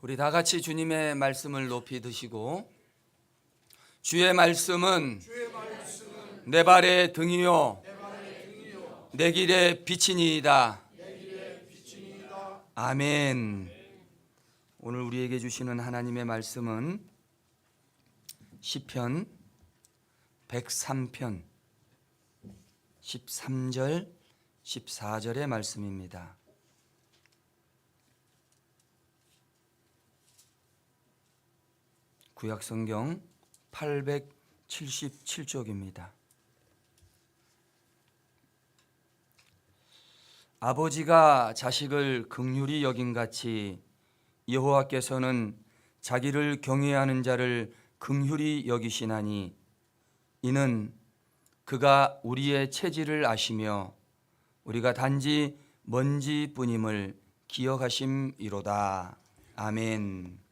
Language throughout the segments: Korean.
우리 다 같이 주님의 말씀을 높이 드시고, 주의 말씀은 내 발의 등이요 내 길의 빛이니이다. 아멘. 오늘 우리에게 주시는 하나님의 말씀은 시편 103편 13절 14절의 말씀입니다. 구약성경 877쪽입니다. 아버지가 자식을 긍휼히 여김같이 여호와께서는 자기를 경외하는 자를 긍휼히 여기시나니 이는 그가 우리의 체질을 아시며 우리가 단지 먼지뿐임을 기억하심이로다. 아멘.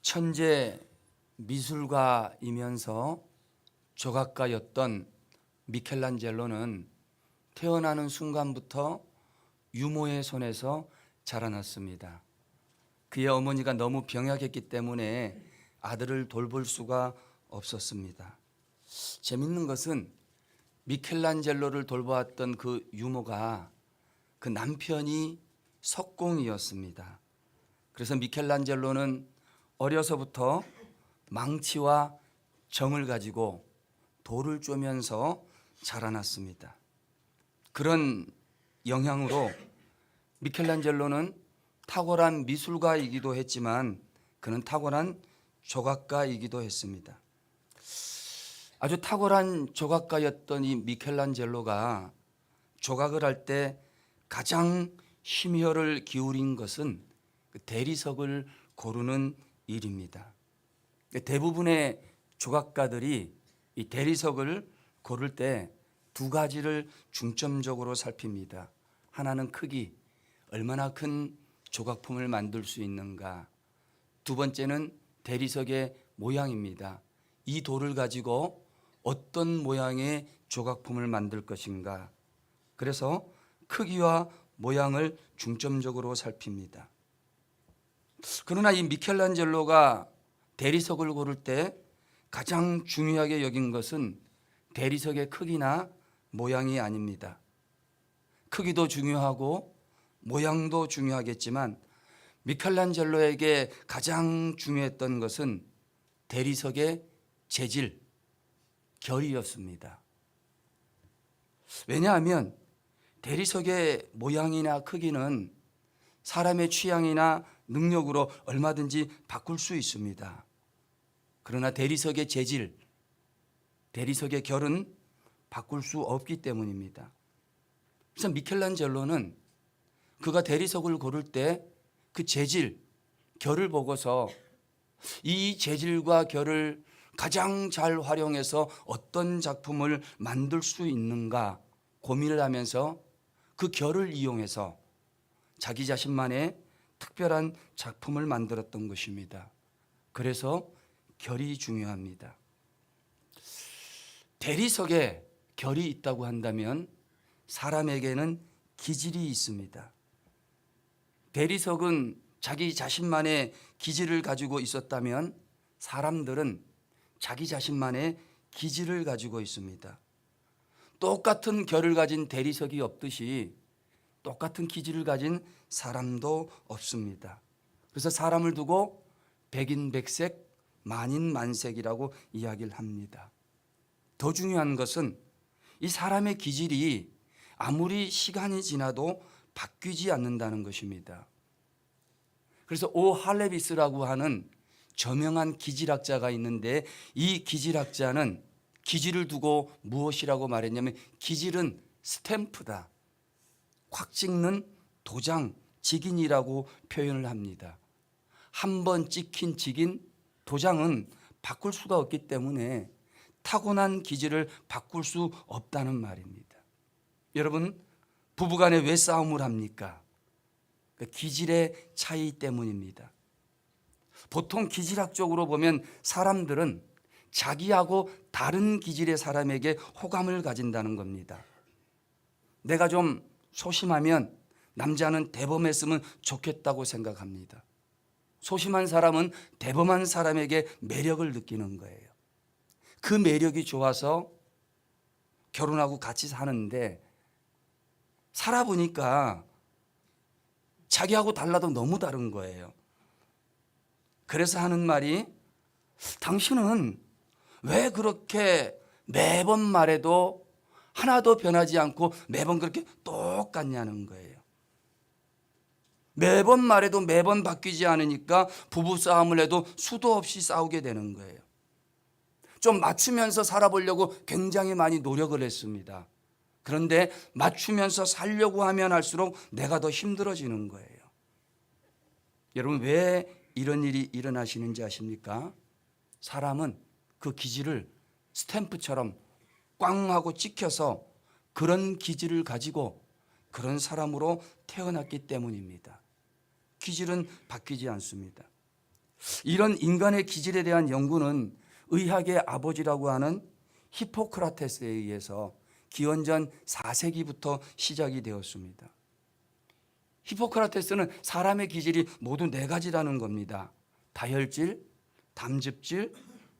천재 미술가이면서 조각가였던 미켈란젤로는 태어나는 순간부터 유모의 손에서 자라났습니다. 그의 어머니가 너무 병약했기 때문에 아들을 돌볼 수가 없었습니다. 재밌는 것은 미켈란젤로를 돌보았던 그 유모가 그 남편이 석공이었습니다. 그래서 미켈란젤로는 어려서부터 망치와 정을 가지고 돌을 쪼면서 자라났습니다. 그런 영향으로 미켈란젤로는 탁월한 미술가이기도 했지만 그는 탁월한 조각가이기도 했습니다. 아주 탁월한 조각가였던 이 미켈란젤로가 조각을 할 때 가장 심혈을 기울인 것은 그 대리석을 고르는 일입니다. 대부분의 조각가들이 이 대리석을 고를 때 두 가지를 중점적으로 살핍니다. 하나는 크기, 얼마나 큰 조각품을 만들 수 있는가. 두 번째는 대리석의 모양입니다. 이 돌을 가지고 어떤 모양의 조각품을 만들 것인가. 그래서 크기와 모양을 중점적으로 살핍니다. 그러나 이 미켈란젤로가 대리석을 고를 때 가장 중요하게 여긴 것은 대리석의 크기나 모양이 아닙니다. 크기도 중요하고 모양도 중요하겠지만 미켈란젤로에게 가장 중요했던 것은 대리석의 재질, 결이었습니다. 왜냐하면 대리석의 모양이나 크기는 사람의 취향이나 능력으로 얼마든지 바꿀 수 있습니다. 그러나 대리석의 재질, 대리석의 결은 바꿀 수 없기 때문입니다. 그래서 미켈란젤로는 그가 대리석을 고를 때 그 재질, 결을 보고서 이 재질과 결을 가장 잘 활용해서 어떤 작품을 만들 수 있는가 고민을 하면서 그 결을 이용해서 자기 자신만의 특별한 작품을 만들었던 것입니다. 그래서 결이 중요합니다. 대리석에 결이 있다고 한다면 사람에게는 기질이 있습니다. 대리석은 자기 자신만의 기질을 가지고 있었다면 사람들은 자기 자신만의 기질을 가지고 있습니다. 똑같은 결을 가진 대리석이 없듯이 똑같은 기질을 가진 사람도 없습니다. 그래서 사람을 두고 백인백색, 만인만색이라고 이야기를 합니다. 더 중요한 것은 이 사람의 기질이 아무리 시간이 지나도 바뀌지 않는다는 것입니다. 그래서 오 할레비스라고 하는 저명한 기질학자가 있는데 이 기질학자는 기질을 두고 무엇이라고 말했냐면 기질은 스탬프다. 콱 찍는 도장, 직인이라고 표현을 합니다. 한 번 찍힌 직인, 도장은 바꿀 수가 없기 때문에 타고난 기질을 바꿀 수 없다는 말입니다. 여러분, 부부간에 왜 싸움을 합니까? 그 기질의 차이 때문입니다. 보통 기질학적으로 보면 사람들은 자기하고 다른 기질의 사람에게 호감을 가진다는 겁니다. 내가 좀 소심하면 남자는 대범했으면 좋겠다고 생각합니다. 소심한 사람은 대범한 사람에게 매력을 느끼는 거예요. 그 매력이 좋아서 결혼하고 같이 사는데 살아보니까 자기하고 달라도 너무 다른 거예요. 그래서 하는 말이, 당신은 왜 그렇게 매번 말해도 하나도 변하지 않고 매번 그렇게 똑같냐는 거예요. 매번 말해도 매번 바뀌지 않으니까 부부싸움을 해도 수도 없이 싸우게 되는 거예요. 좀 맞추면서 살아보려고 굉장히 많이 노력을 했습니다. 그런데 맞추면서 살려고 하면 할수록 내가 더 힘들어지는 거예요. 여러분, 왜 이런 일이 일어나시는지 아십니까? 사람은 그 기질을 스탬프처럼 꽝 하고 찍혀서 그런 기질을 가지고 그런 사람으로 태어났기 때문입니다. 기질은 바뀌지 않습니다. 이런 인간의 기질에 대한 연구는 의학의 아버지라고 하는 히포크라테스에 의해서 기원전 4세기부터 시작이 되었습니다. 히포크라테스는 사람의 기질이 모두 4가지라는 겁니다. 다혈질, 담즙질,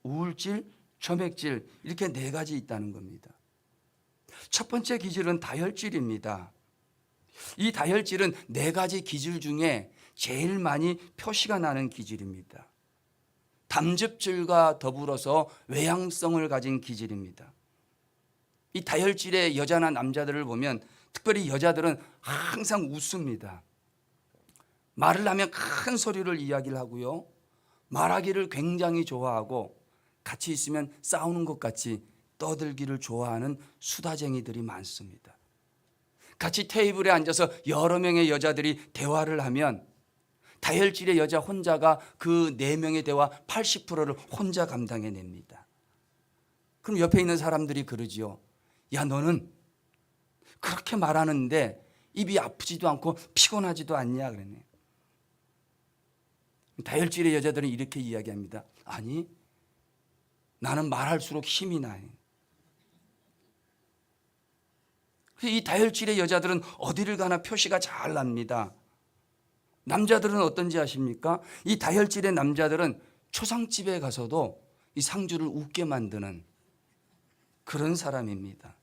우울질, 점액질, 이렇게 4가지 있다는 겁니다. 첫 번째 기질은 다혈질입니다. 이 다혈질은 4가지 기질 중에 제일 많이 표시가 나는 기질입니다. 담즙질과 더불어서 외향성을 가진 기질입니다. 이 다혈질의 여자나 남자들을 보면 특별히 여자들은 항상 웃습니다. 말을 하면 큰 소리를 이야기를 하고요. 말하기를 굉장히 좋아하고 같이 있으면 싸우는 것 같이 떠들기를 좋아하는 수다쟁이들이 많습니다. 같이 테이블에 앉아서 여러 명의 여자들이 대화를 하면 다혈질의 여자 혼자가 그 4명의 대화 80%를 혼자 감당해냅니다. 그럼 옆에 있는 사람들이 그러지요. 야, 너는 그렇게 말하는데 입이 아프지도 않고 피곤하지도 않냐 그러네. 다혈질의 여자들은 이렇게 이야기합니다. 아니, 나는 말할수록 힘이 나요. 이 다혈질의 여자들은 어디를 가나 표시가 잘 납니다. 남자들은 어떤지 아십니까? 이 다혈질의 남자들은 초상집에 가서도 이 상주를 웃게 만드는 그런 사람입니다.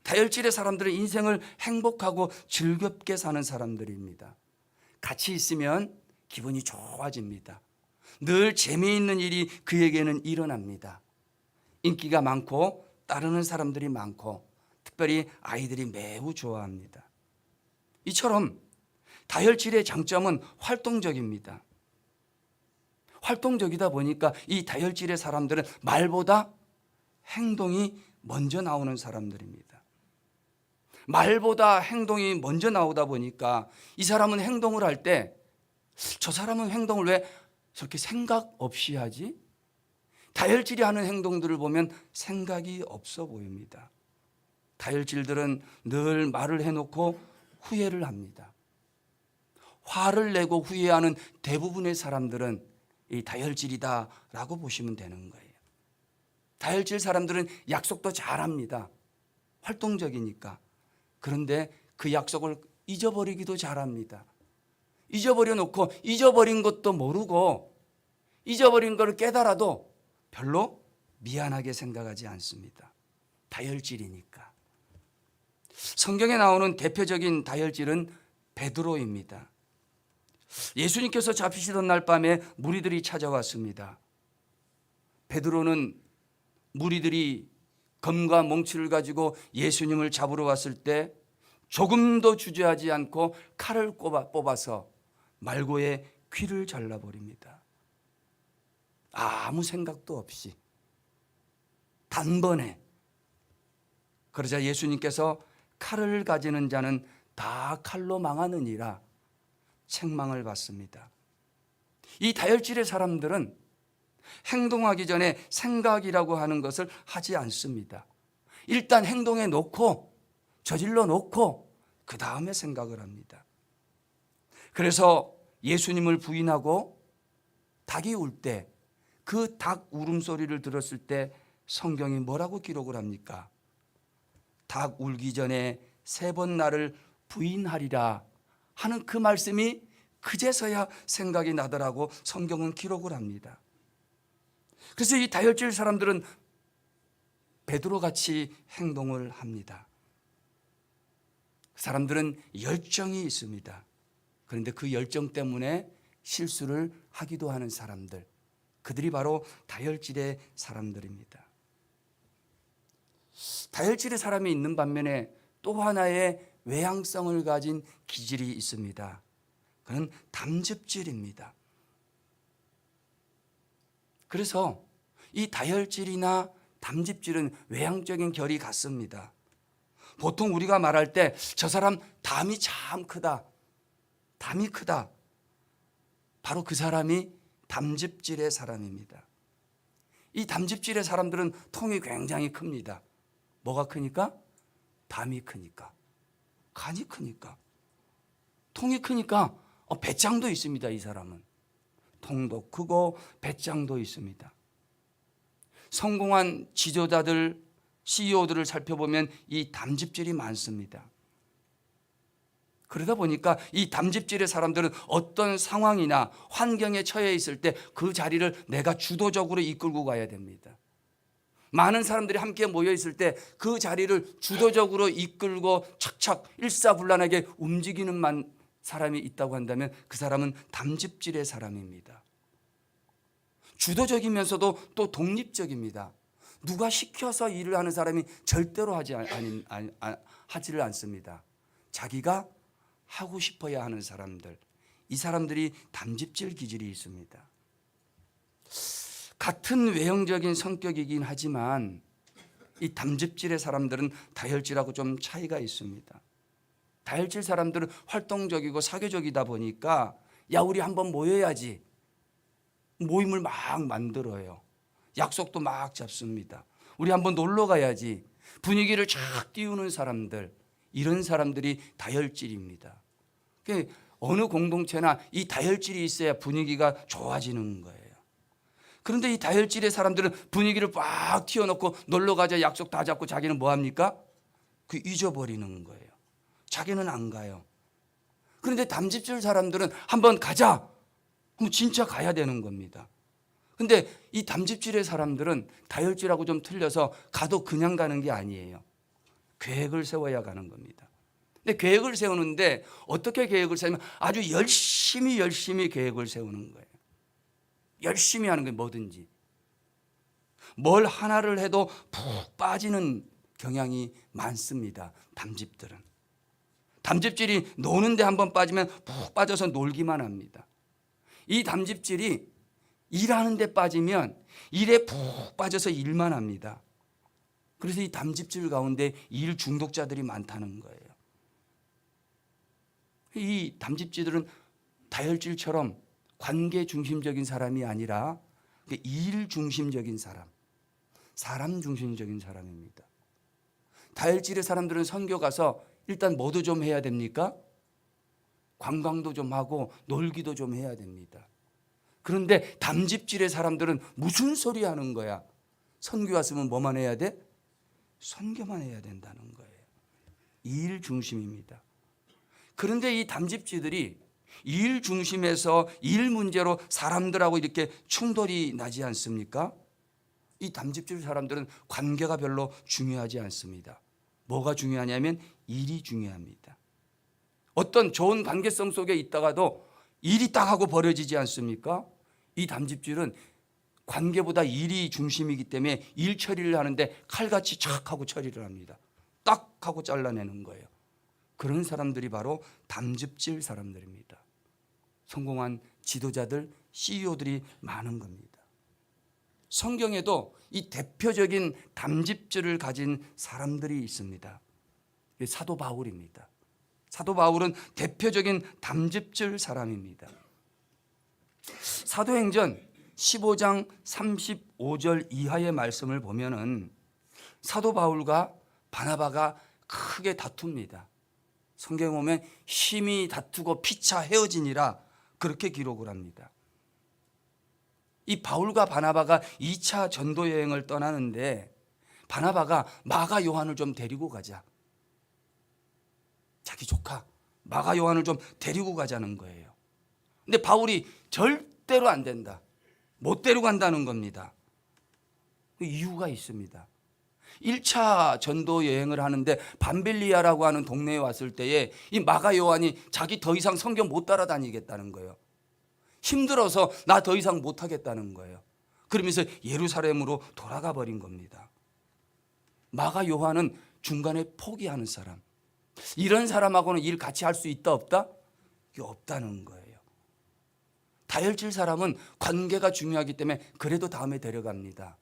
다혈질의 사람들은 인생을 행복하고 즐겁게 사는 사람들입니다. 같이 있으면 기분이 좋아집니다. 늘 재미있는 일이 그에게는 일어납니다. 인기가 많고 따르는 사람들이 많고 특별히 아이들이 매우 좋아합니다. 이처럼 다혈질의 장점은 활동적입니다. 활동적이다 보니까 이 다혈질의 사람들은 말보다 행동이 먼저 나오는 사람들입니다. 말보다 행동이 먼저 나오다 보니까 이 사람은 행동을 할 때 저 사람은 행동을 왜 저렇게 생각 없이 하지? 다혈질이 하는 행동들을 보면 생각이 없어 보입니다. 다혈질들은 늘 말을 해놓고 후회를 합니다. 화를 내고 후회하는 대부분의 사람들은 이 다혈질이다라고 보시면 되는 거예요. 다혈질 사람들은 약속도 잘합니다. 활동적이니까. 그런데 그 약속을 잊어버리기도 잘합니다. 잊어버려 놓고 잊어버린 것도 모르고 잊어버린 것을 깨달아도 별로 미안하게 생각하지 않습니다. 다혈질이니까. 성경에 나오는 대표적인 다혈질은 베드로입니다. 예수님께서 잡히시던 날 밤에 무리들이 찾아왔습니다. 베드로는 무리들이 검과 몽치를 가지고 예수님을 잡으러 왔을 때 조금도 주저하지 않고 칼을 뽑아서 말고의 귀를 잘라버립니다. 아무 생각도 없이 단번에. 그러자 예수님께서 칼을 가지는 자는 다 칼로 망하느니라 책망을 받습니다. 이 다혈질의 사람들은 행동하기 전에 생각이라고 하는 것을 하지 않습니다. 일단 행동해 놓고 저질러 놓고 그 다음에 생각을 합니다. 그래서 예수님을 부인하고 닭이 울 때 그 닭 울음소리를 들었을 때 성경이 뭐라고 기록을 합니까? 닭 울기 전에 3번 나를 부인하리라 하는 그 말씀이 그제서야 생각이 나더라고 성경은 기록을 합니다. 그래서 이 다혈질 사람들은 베드로같이 행동을 합니다. 사람들은 열정이 있습니다. 그런데 그 열정 때문에 실수를 하기도 하는 사람들, 그들이 바로 다혈질의 사람들입니다. 다혈질의 사람이 있는 반면에 또 하나의 외향성을 가진 기질이 있습니다. 그는 담즙질입니다. 그래서 이 다혈질이나 담즙질은 외향적인 결이 같습니다. 보통 우리가 말할 때 저 사람 담이 참 크다, 담이 크다, 바로 그 사람이 담즙질의 사람입니다. 이 담즙질의 사람들은 통이 굉장히 큽니다. 뭐가 크니까? 담이 크니까, 간이 크니까, 통이 크니까 배짱도 있습니다. 이 사람은 통도 크고 배짱도 있습니다. 성공한 지도자들, CEO들을 살펴보면 이 담즙질이 많습니다. 그러다 보니까 이 담즙질의 사람들은 어떤 상황이나 환경에 처해 있을 때 그 자리를 내가 주도적으로 이끌고 가야 됩니다. 많은 사람들이 함께 모여 있을 때 그 자리를 주도적으로 이끌고 착착 일사불란하게 움직이는 사람이 있다고 한다면 그 사람은 담즙질의 사람입니다. 주도적이면서도 또 독립적입니다. 누가 시켜서 일을 하는 사람이 절대로 하지를 않습니다. 자기가 하고 싶어야 하는 사람들, 이 사람들이 담즙질 기질이 있습니다. 같은 외형적인 성격이긴 하지만 이 담즙질의 사람들은 다혈질하고 좀 차이가 있습니다. 다혈질 사람들은 활동적이고 사교적이다 보니까 야 우리 한번 모여야지 모임을 막 만들어요. 약속도 막 잡습니다. 우리 한번 놀러 가야지 분위기를 쫙 띄우는 사람들, 이런 사람들이 다혈질입니다. 어느 공동체나 이 다혈질이 있어야 분위기가 좋아지는 거예요. 그런데 이 다혈질의 사람들은 분위기를 막 튀어놓고 놀러 가자 약속 다 잡고 자기는 뭐 합니까? 잊어버리는 거예요. 자기는 안 가요. 그런데 담즙질 사람들은 한번 가자 그럼 진짜 가야 되는 겁니다. 근데 이 담즙질의 사람들은 다혈질하고 좀 틀려서 가도 그냥 가는 게 아니에요. 계획을 세워야 가는 겁니다. 근데 계획을 세우는데 어떻게 계획을 세우면 아주 열심히 계획을 세우는 거예요. 열심히 하는 거예요. 뭐든지. 뭘 하나를 해도 푹 빠지는 경향이 많습니다. 담즙들은. 담즙질이 노는데 한번 빠지면 푹 빠져서 놀기만 합니다. 이 담즙질이 일하는 데 빠지면 일에 푹 빠져서 일만 합니다. 그래서 이 담즙질 가운데 일 중독자들이 많다는 거예요. 이 담즙질들은 다혈질처럼 관계 중심적인 사람이 아니라 일 중심적인 사람 중심적인 사람입니다. 다혈질의 사람들은 선교 가서 일단 뭐도 좀 해야 됩니까? 관광도 좀 하고 놀기도 좀 해야 됩니다. 그런데 담즙질의 사람들은 무슨 소리 하는 거야? 선교 왔으면 뭐만 해야 돼? 선교만 해야 된다는 거예요. 일 중심입니다. 그런데 이 담즙질들이 일 중심에서 일 문제로 사람들하고 이렇게 충돌이 나지 않습니까? 이 담즙질 사람들은 관계가 별로 중요하지 않습니다. 뭐가 중요하냐면 일이 중요합니다. 어떤 좋은 관계성 속에 있다가도 일이 딱 하고 버려지지 않습니까? 이 담즙질은 관계보다 일이 중심이기 때문에 일 처리를 하는데 칼같이 착 하고 처리를 합니다. 딱 하고 잘라내는 거예요. 그런 사람들이 바로 담즙질 사람들입니다. 성공한 지도자들, CEO들이 많은 겁니다. 성경에도 이 대표적인 담즙질을 가진 사람들이 있습니다. 사도 바울입니다. 사도 바울은 대표적인 담즙질 사람입니다. 사도행전 15장 35절 이하의 말씀을 보면은 사도 바울과 바나바가 크게 다툽니다. 성경에 보면 심히 다투고 피차 헤어지니라 그렇게 기록을 합니다. 이 바울과 바나바가 2차 전도 여행을 떠나는데 바나바가 마가 요한을 좀 데리고 가자. 자기 조카 마가 요한을 좀 데리고 가자는 거예요. 근데 바울이 절대로 안 된다. 못 데리고 간다는 겁니다. 이유가 있습니다. 1차 전도 여행을 하는데 밤빌리아라고 하는 동네에 왔을 때에 이 마가 요한이 자기 더 이상 성경 못 따라다니겠다는 거예요. 힘들어서 나 더 이상 못 하겠다는 거예요. 그러면서 예루살렘으로 돌아가 버린 겁니다. 마가 요한은 중간에 포기하는 사람. 이런 사람하고는 일 같이 할 수 있다 없다? 이게 없다는 거예요. 다혈질 사람은 관계가 중요하기 때문에 그래도 다음에 데려갑니다.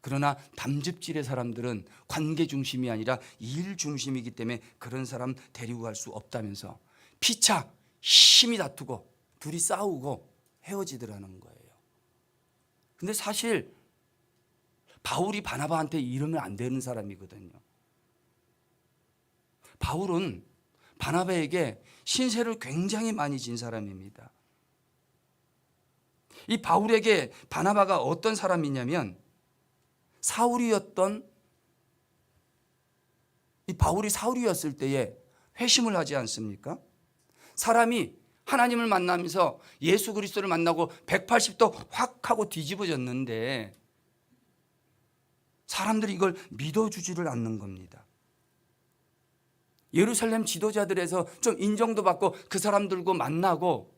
그러나 담즙질의 사람들은 관계 중심이 아니라 일 중심이기 때문에 그런 사람 데리고 갈 수 없다면서 피차 힘이 다투고 둘이 싸우고 헤어지더라는 거예요. 근데 사실 바울이 바나바한테 이러면 안 되는 사람이거든요. 바울은 바나바에게 신세를 굉장히 많이 진 사람입니다. 이 바울에게 바나바가 어떤 사람이냐면 이 바울이 사울이었을 때에 회심을 하지 않습니까? 사람이 하나님을 만나면서 예수 그리스도를 만나고 180도 확 하고 뒤집어졌는데 사람들이 이걸 믿어주지를 않는 겁니다. 예루살렘 지도자들에서 좀 인정도 받고 그 사람들과 만나고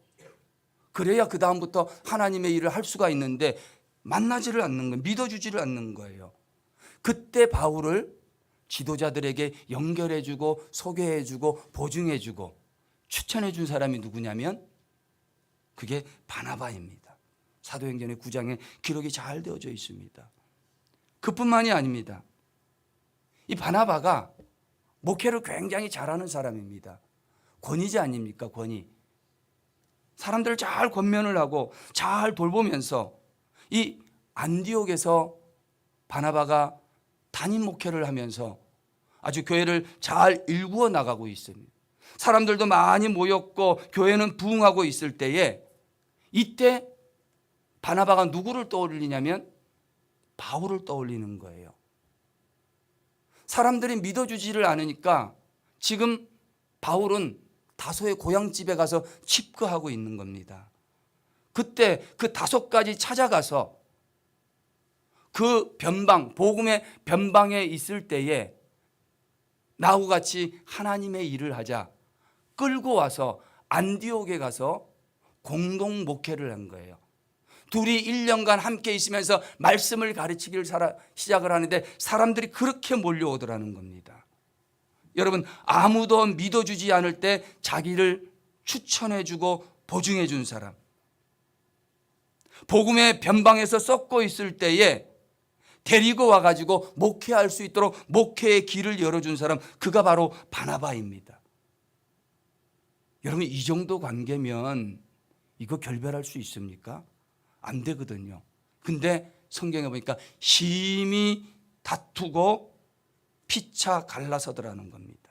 그래야 그 다음부터 하나님의 일을 할 수가 있는데 만나지를 않는 거예요. 믿어주지를 않는 거예요. 그때 바울을 지도자들에게 연결해주고 소개해주고 보증해주고 추천해준 사람이 누구냐면 그게 바나바입니다. 사도행전의 9장에 기록이 잘 되어져 있습니다. 그뿐만이 아닙니다. 이 바나바가 목회를 굉장히 잘하는 사람입니다. 권위자 아닙니까? 권위. 사람들을 잘 권면을 하고 잘 돌보면서 이 안디옥에서 바나바가 담임 목회를 하면서 아주 교회를 잘 일구어 나가고 있습니다. 사람들도 많이 모였고 교회는 부흥하고 있을 때에 이때 바나바가 누구를 떠올리냐면 바울을 떠올리는 거예요. 사람들이 믿어주지를 않으니까 지금 바울은 다소의 고향집에 가서 칩거하고 있는 겁니다. 그때 그 5가지 찾아가서 그 변방, 복음의 변방에 있을 때에 나하고 같이 하나님의 일을 하자 끌고 와서 안디옥에 가서 공동 목회를 한 거예요. 둘이 1년간 함께 있으면서 말씀을 가르치기를 시작을 하는데 사람들이 그렇게 몰려오더라는 겁니다. 여러분, 아무도 믿어주지 않을 때 자기를 추천해주고 보증해준 사람, 복음의 변방에서 썩고 있을 때에 데리고 와가지고 목회할 수 있도록 목회의 길을 열어준 사람, 그가 바로 바나바입니다. 여러분, 이 정도 관계면 이거 결별할 수 있습니까? 안 되거든요. 근데 성경에 보니까 심히 다투고 피차 갈라서더라는 겁니다.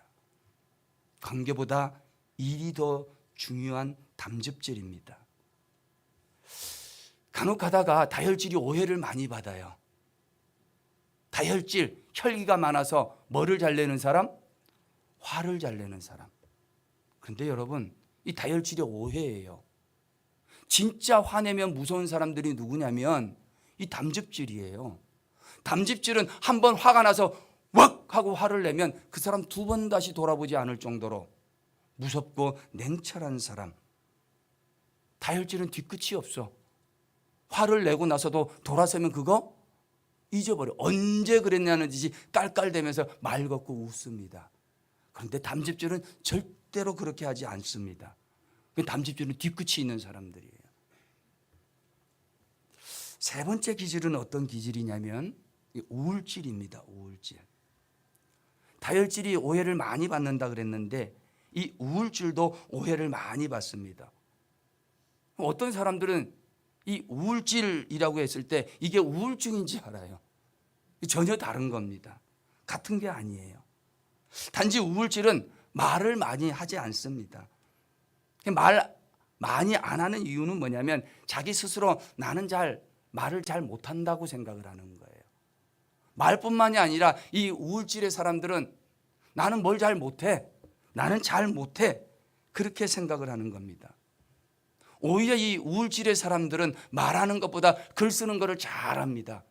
관계보다 일이 더 중요한 담즙질입니다. 간혹 가다가 다혈질이 오해를 많이 받아요. 다혈질, 혈기가 많아서 뭐를 잘 내는 사람? 화를 잘 내는 사람. 그런데 여러분, 이 다혈질이 오해예요. 진짜 화내면 무서운 사람들이 누구냐면 이 담즙질이에요. 담즙질은 한번 화가 나서 왁 하고 화를 내면 그 사람 2번 다시 돌아보지 않을 정도로 무섭고 냉철한 사람. 다혈질은 뒤끝이 없어. 화를 내고 나서도 돌아서면 그거 잊어버려. 언제 그랬냐는 듯이 깔깔대면서 말 걷고 웃습니다. 그런데 담즙질은 절대로 그렇게 하지 않습니다. 담즙질은 뒤끝이 있는 사람들이에요. 3번째 기질은 어떤 기질이냐면 우울질입니다. 우울질. 다혈질이 오해를 많이 받는다 그랬는데 이 우울질도 오해를 많이 받습니다. 어떤 사람들은 이 우울질이라고 했을 때 이게 우울증인지 알아요. 전혀 다른 겁니다. 같은 게 아니에요. 단지 우울질은 말을 많이 하지 않습니다. 말 많이 안 하는 이유는 뭐냐면 자기 스스로 나는 말을 잘 못한다고 생각을 하는 거예요. 말뿐만이 아니라 이 우울질의 사람들은 나는 뭘 잘 못해, 나는 잘 못해, 그렇게 생각을 하는 겁니다. 오히려 이 우울질의 사람들은 말하는 것보다 글 쓰는 것을 잘합니다.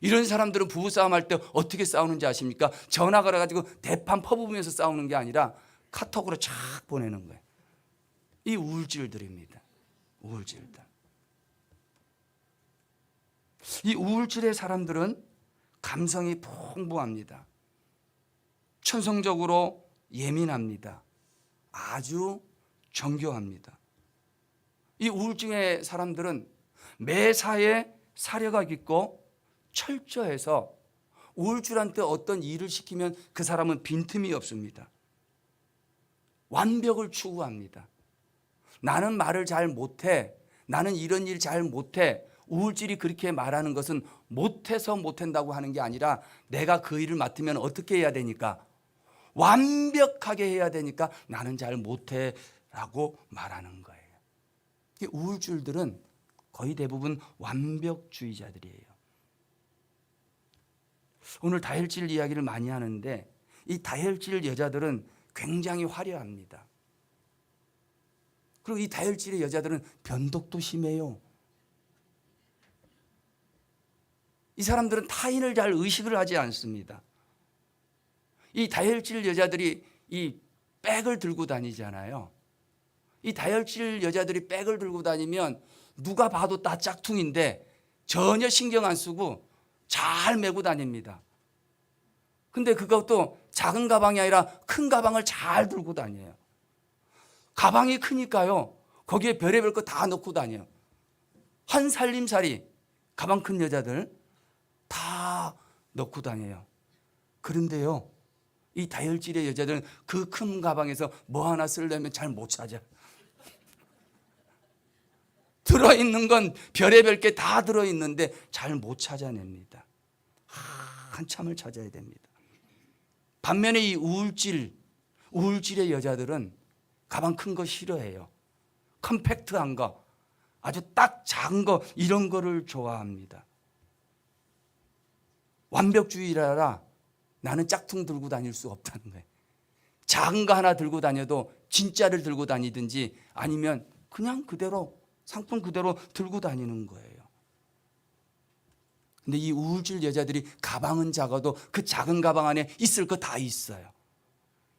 이런 사람들은 부부싸움 할 때 어떻게 싸우는지 아십니까? 전화 걸어가지고 대판 퍼부으면서 싸우는 게 아니라 카톡으로 쫙 보내는 거예요. 이 우울질들입니다. 우울질들. 이 우울질의 사람들은 감성이 풍부합니다. 천성적으로 예민합니다. 아주 정교합니다. 이 우울증의 사람들은 매사에 사려가 깊고 철저해서 우울증한테 어떤 일을 시키면 그 사람은 빈틈이 없습니다. 완벽을 추구합니다. 나는 말을 잘 못해, 나는 이런 일 잘 못해. 우울질이 그렇게 말하는 것은 못해서 못한다고 하는 게 아니라 내가 그 일을 맡으면 어떻게 해야 되니까, 완벽하게 해야 되니까 나는 잘 못해 라고 말하는 거예요. 이 우울질들은 거의 대부분 완벽주의자들이에요. 오늘 다혈질 이야기를 많이 하는데 이 다혈질 여자들은 굉장히 화려합니다. 그리고 이 다혈질의 여자들은 변덕도 심해요. 이 사람들은 타인을 잘 의식을 하지 않습니다. 이 다혈질 여자들이 이 백을 들고 다니잖아요. 이 다혈질 여자들이 백을 들고 다니면 누가 봐도 다 짝퉁인데 전혀 신경 안 쓰고 잘 메고 다닙니다. 근데 그것도 작은 가방이 아니라 큰 가방을 잘 들고 다녀요. 가방이 크니까요, 거기에 별의별 거 다 넣고 다녀요. 한 살림살이 가방 큰 여자들 다 넣고 다녀요. 그런데요, 이 다혈질의 여자들은 그 큰 가방에서 뭐 하나 쓰려면 잘 못 찾아. 들어있는 건 별의별 게 다 들어있는데 잘 못 찾아냅니다. 한참을 찾아야 됩니다. 반면에 이 우울질의 여자들은 가방 큰 거 싫어해요. 컴팩트한 거, 아주 딱 작은 거, 이런 거를 좋아합니다. 완벽주의라라 나는 짝퉁 들고 다닐 수 없다는 거예요. 작은 거 하나 들고 다녀도 진짜를 들고 다니든지 아니면 그냥 그대로 상품 그대로 들고 다니는 거예요. 근데 이 우울질 여자들이 가방은 작아도 그 작은 가방 안에 있을 거 다 있어요.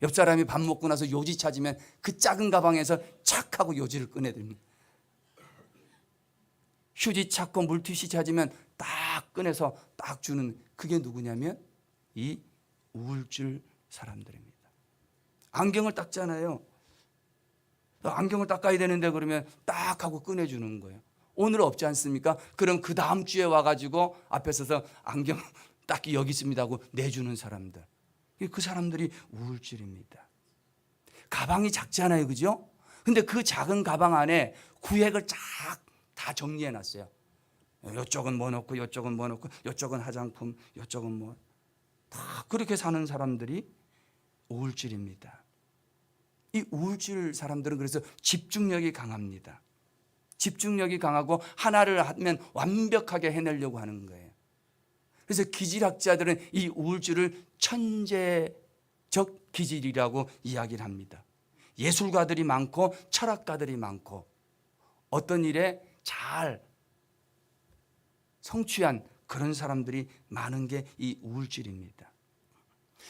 옆 사람이 밥 먹고 나서 요지 찾으면 그 작은 가방에서 착 하고 요지를 꺼내듭니다. 휴지 찾고 물티슈 찾으면 딱 꺼내서 딱 주는, 그게 누구냐면 이 우울질 사람들입니다. 안경을 닦잖아요. 안경을 닦아야 되는데 그러면 딱 하고 꺼내주는 거예요. 오늘 없지 않습니까? 그럼 그 다음 주에 와가지고 앞에 서서 안경 닦기 여기 있습니다 하고 내주는 사람들. 그 사람들이 우울질입니다. 가방이 작잖아요, 그죠? 근데 그 작은 가방 안에 구획을 쫙 다 정리해 놨어요. 이쪽은 뭐 넣고, 이쪽은 뭐 넣고, 이쪽은 화장품, 이쪽은 뭐, 다 그렇게 사는 사람들이 우울질입니다. 이 우울질 사람들은 그래서 집중력이 강합니다. 집중력이 강하고 하나를 하면 완벽하게 해내려고 하는 거예요. 그래서 기질학자들은 이 우울질을 천재적 기질이라고 이야기를 합니다. 예술가들이 많고 철학가들이 많고 어떤 일에 잘 성취한 그런 사람들이 많은 게 이 우울질입니다.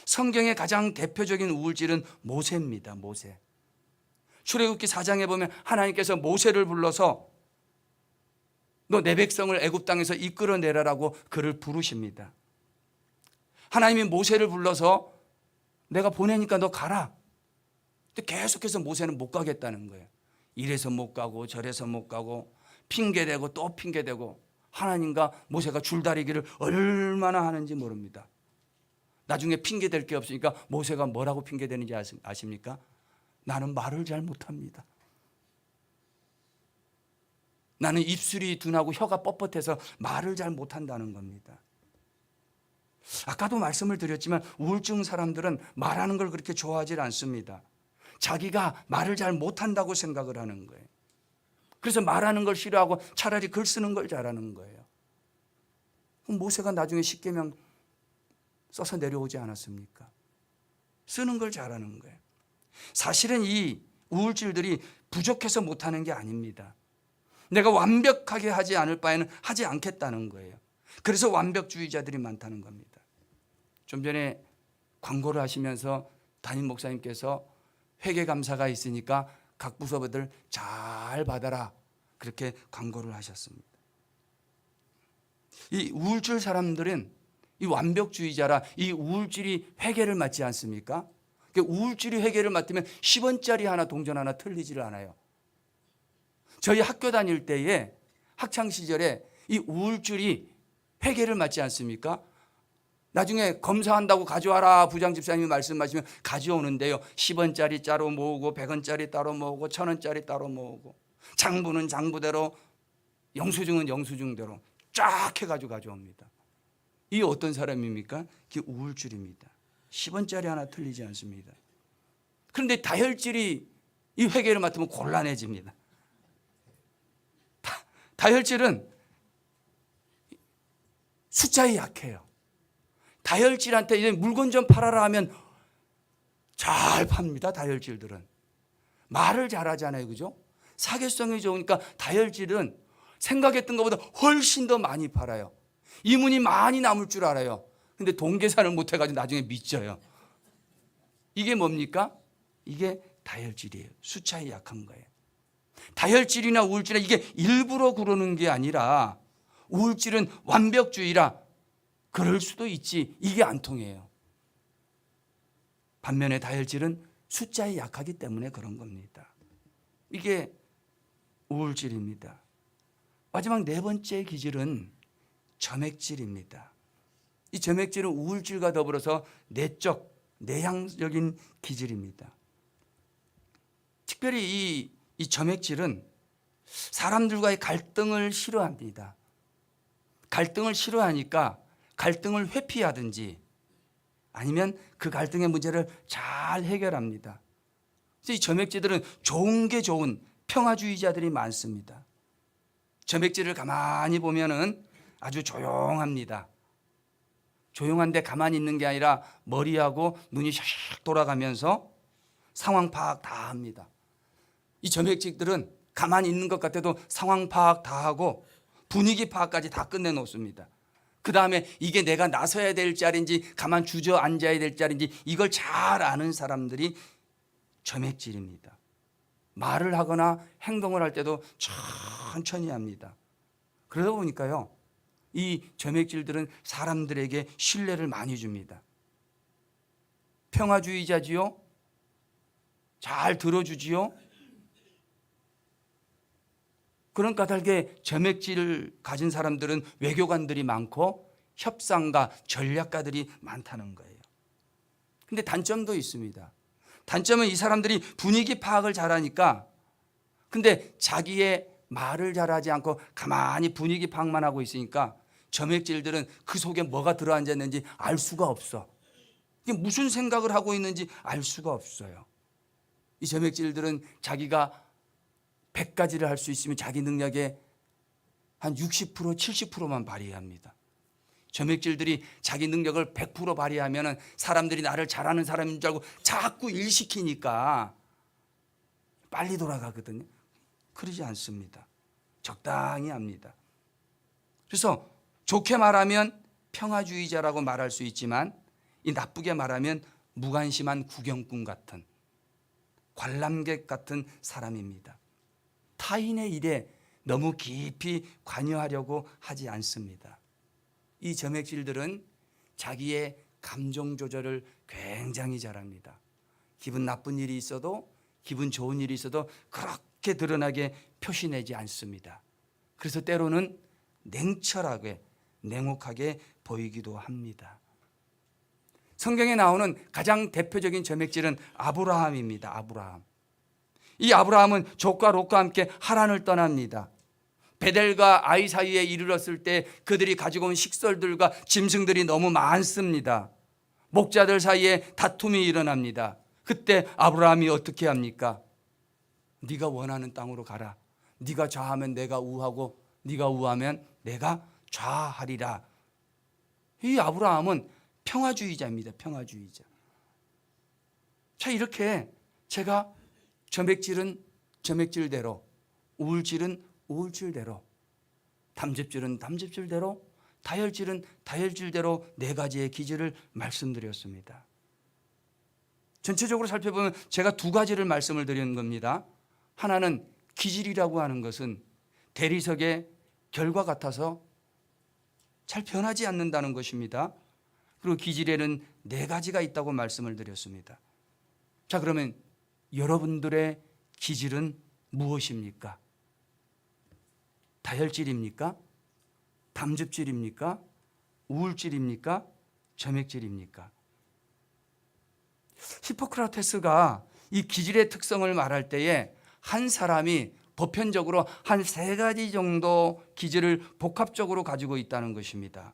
성경의 가장 대표적인 우울질은 모세입니다. 모세. 출애굽기 4장에 보면 하나님께서 모세를 불러서 너 내 백성을 애굽 땅에서 이끌어내라라고 그를 부르십니다. 하나님이 모세를 불러서 내가 보내니까 너 가라. 근데 계속해서 모세는 못 가겠다는 거예요. 이래서 못 가고 저래서 못 가고 핑계대고 또 핑계대고 하나님과 모세가 줄다리기를 얼마나 하는지 모릅니다. 나중에 핑계댈 게 없으니까 모세가 뭐라고 핑계대는지 아십니까? 나는 말을 잘 못합니다. 나는 입술이 둔하고 혀가 뻣뻣해서 말을 잘 못한다는 겁니다. 아까도 말씀을 드렸지만 우울증 사람들은 말하는 걸 그렇게 좋아하지 않습니다. 자기가 말을 잘 못한다고 생각을 하는 거예요. 그래서 말하는 걸 싫어하고 차라리 글 쓰는 걸 잘하는 거예요. 그럼 모세가 나중에 십계명 써서 내려오지 않았습니까? 쓰는 걸 잘하는 거예요. 사실은 이 우울질들이 부족해서 못하는 게 아닙니다. 내가 완벽하게 하지 않을 바에는 하지 않겠다는 거예요. 그래서 완벽주의자들이 많다는 겁니다. 좀 전에 광고를 하시면서 담임 목사님께서 회계감사가 있으니까 각 부서들 잘 받아라, 그렇게 광고를 하셨습니다. 이 우울질 사람들은 이 완벽주의자라 이 우울질이 회계를 맡지 않습니까? 우울질이 회계를 맡으면 10원짜리 하나 동전 하나 틀리지를 않아요. 저희 학교 다닐 때에 학창시절에 이 우울질이 회계를 맡지 않습니까? 나중에 검사한다고 가져와라 부장 집사님이 말씀하시면 가져오는데요, 10원짜리 따로 모으고 100원짜리 따로 모으고 1000원짜리 따로 모으고, 장부는 장부대로 영수증은 영수증대로 쫙 해가지고 가져옵니다. 이 어떤 사람입니까? 이게 우울질입니다. 10원짜리 하나 틀리지 않습니다. 그런데 다혈질이 이 회계를 맡으면 곤란해집니다. 다혈질은 숫자에 약해요. 다혈질한테 이제 물건 좀 팔아라 하면 잘 팝니다. 다혈질들은 말을 잘하잖아요, 그죠? 사교성이 좋으니까 다혈질은 생각했던 것보다 훨씬 더 많이 팔아요. 이문이 많이 남을 줄 알아요. 근데 동계산을 못해가지고 나중에 미쳐요. 이게 뭡니까? 이게 다혈질이에요. 숫자에 약한 거예요. 다혈질이나 우울질이나 이게 일부러 그러는 게 아니라, 우울질은 완벽주의라 그럴 수도 있지, 이게 안 통해요. 반면에 다혈질은 숫자에 약하기 때문에 그런 겁니다. 이게 우울질입니다. 마지막 네 번째 기질은 점액질입니다. 이 점액질은 우울질과 더불어서 내적, 내향적인 기질입니다. 특별히 이 점액질은 사람들과의 갈등을 싫어합니다. 갈등을 싫어하니까 갈등을 회피하든지 아니면 그 갈등의 문제를 잘 해결합니다. 그래서 이 점액질들은 좋은 게 좋은 평화주의자들이 많습니다. 점액질을 가만히 보면은 아주 조용합니다. 조용한데 가만히 있는 게 아니라 머리하고 눈이 샥 돌아가면서 상황 파악 다 합니다. 이 점액질들은 가만히 있는 것 같아도 상황 파악 다 하고 분위기 파악까지 다 끝내놓습니다. 그 다음에 이게 내가 나서야 될 자리인지 가만 주저앉아야 될 자리인지 이걸 잘 아는 사람들이 점액질입니다. 말을 하거나 행동을 할 때도 천천히 합니다. 그러다 보니까요, 이 점액질들은 사람들에게 신뢰를 많이 줍니다. 평화주의자지요? 잘 들어주지요? 그런 까닭에 점액질을 가진 사람들은 외교관들이 많고 협상가, 전략가들이 많다는 거예요. 근데 단점도 있습니다. 단점은 이 사람들이 분위기 파악을 잘하니까, 근데 자기의 말을 잘하지 않고 가만히 분위기 파악만 하고 있으니까 점액질들은 그 속에 뭐가 들어앉았는지 알 수가 없어. 이게 무슨 생각을 하고 있는지 알 수가 없어요. 이 점액질들은 자기가 100가지를 할 수 있으면 자기 능력의 한 60%, 70%만 발휘합니다. 점액질들이 자기 능력을 100% 발휘하면 사람들이 나를 잘하는 사람인 줄 알고 자꾸 일시키니까 빨리 돌아가거든요. 그러지 않습니다. 적당히 합니다. 그래서 좋게 말하면 평화주의자라고 말할 수 있지만, 이 나쁘게 말하면 무관심한 구경꾼 같은, 관람객 같은 사람입니다. 타인의 일에 너무 깊이 관여하려고 하지 않습니다. 이 점액질들은 자기의 감정 조절을 굉장히 잘합니다. 기분 나쁜 일이 있어도, 기분 좋은 일이 있어도 그렇게 드러나게 표시내지 않습니다. 그래서 때로는 냉철하게, 냉혹하게 보이기도 합니다. 성경에 나오는 가장 대표적인 점액질은 아브라함입니다. 아브라함. 이 아브라함은 족과 롯과 함께 하란을 떠납니다. 베델과 아이 사이에 이르렀을 때 그들이 가지고 온 식솔들과 짐승들이 너무 많습니다. 목자들 사이에 다툼이 일어납니다. 그때 아브라함이 어떻게 합니까? 네가 원하는 땅으로 가라. 네가 좌하면 내가 우하고 네가 우하면 내가 좌하리라. 이 아브라함은 평화주의자입니다. 평화주의자. 자, 이렇게 제가 점액질은 점액질대로, 우울질은 우울질대로, 담즙질은 담즙질대로, 다혈질은 다혈질대로 네 가지의 기질을 말씀드렸습니다. 전체적으로 살펴보면 제가 두 가지를 말씀을 드리는 겁니다. 하나는 기질이라고 하는 것은 대리석의 결과 같아서 잘 변하지 않는다는 것입니다. 그리고 기질에는 네 가지가 있다고 말씀을 드렸습니다. 자, 그러면 여러분들의 기질은 무엇입니까? 다혈질입니까? 담즙질입니까? 우울질입니까? 점액질입니까? 히포크라테스가 이 기질의 특성을 말할 때에 한 사람이 보편적으로 한 세 가지 정도 기질을 복합적으로 가지고 있다는 것입니다.